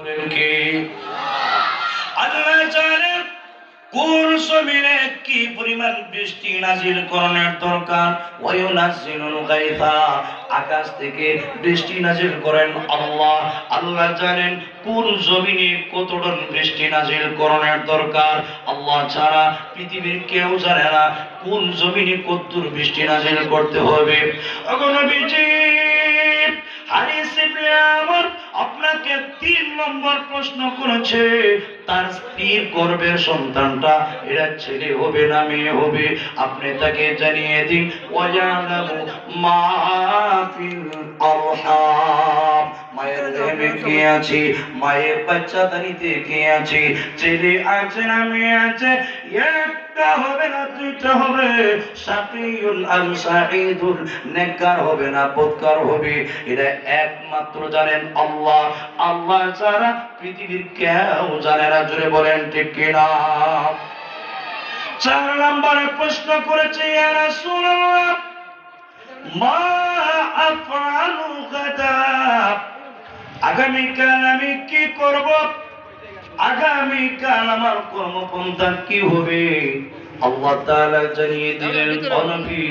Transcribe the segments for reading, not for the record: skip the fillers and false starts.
কে আল্লাহ জানেন কোন জমিনে কি পরিমাণ বৃষ্টি নাজিল করার দরকার। ওয়ায়ুনাজিলুল গায়থা, আকাশ থেকে বৃষ্টি নাজিল করেন আল্লাহ। আল্লাহ জানেন কোন জমিনে কতটুকু বৃষ্টি নাজিল করার দরকার। আল্লাহ ছাড়া পৃথিবীর কেউ জানে না কোন জমিনে কতটুকু বৃষ্টি নাজিল করতে হবে। ওগো নবীজি, হাদিস ইবনে আমর আপনাকে 3 নম্বর প্রশ্ন করেছে, তার স্ত্রীর গর্ভের সন্তানটা এরা ছেলে হবে না মেয়ে হবে, আপনি তাকে জানিয়ে দিন। ওয়ায়ালামু মা ফিল আরহাম, মায়ের দেহে কে আছে, মায়ের বাচ্চাদানিতে কে আছে, ছেলে আছে না মেয়ে আছে, একটা হবে না দুইটা হবে, শাকিউল আল সাঈদুল, নেককার হবে না বদকার হবে, এটা একমাত্র জানেন আল্লাহ। আল্লাহ ছাড়া পৃথিবীর কেউ জানে না। জোরে বলেন ঠিক কিনা? 4 নম্বরে প্রশ্ন করেছে, ইয়া রাসূলুল্লাহ মা আফআলু গাদা, আগামীকাল আমি কি করব, আগামীকাল আমার কর্মপন্থা কি হবে। আল্লাহ তাআলা জানিয়ে দিলেন, ও নবী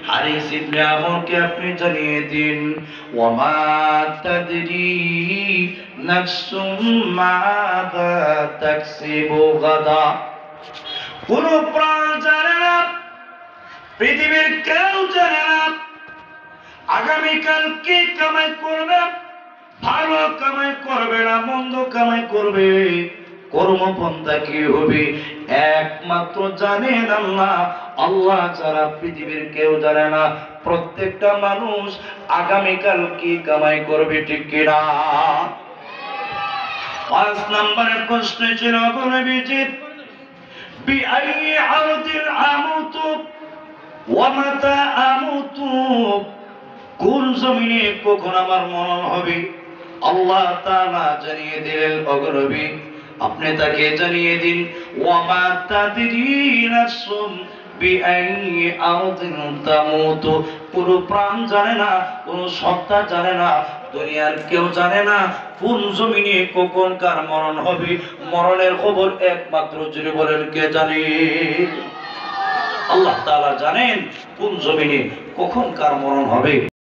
হাদিস ইবনে আমরকে আপনি জানিয়ে দিন, ওয়া মা তাদরি নাফসুম মাযা তাকসিবু গাদা, কোন প্রাণ জানে না, পৃথিবীর কেউ জানে না আগামীকাল কি কামাই করবে, ভালো কামাই করবে না মন্দ কামাই করবে, কর্মপন্থা কি হবে, একমাত্র জানেন আল্লাহ। আল্লাহ ছাড়া পৃথিবীর কেউ জানে না। প্রত্যেকটা মানুষ আগামীকাল কি কামাই করবে, ঠিক কিনা? 5 নম্বরের প্রশ্ন ছিল, নবীজি বিআই আরদিল আমুতু ওয়া মাতা আমুতু, কোন জমিনে কখন আমার মরণ হবে। আল্লাহ তাআলা জানিয়ে দিলেন, ও নবী আপনি তাকে জানিয়ে দিন, ওয়া মা তাদরি নাফসুম বিআই আরদিন তামুতু, কোন প্রাণ জানে না, কোন সত্তা জানে না, দুনিয়ার কেউ জানে না কোন জমিনে কখন কার মরণ হবে। মরণের খবর একমাত্র যিনি বলেন কে জানে? আল্লাহ তাআলা জানেন কোন জমিনে কখন কার মরণ হবে।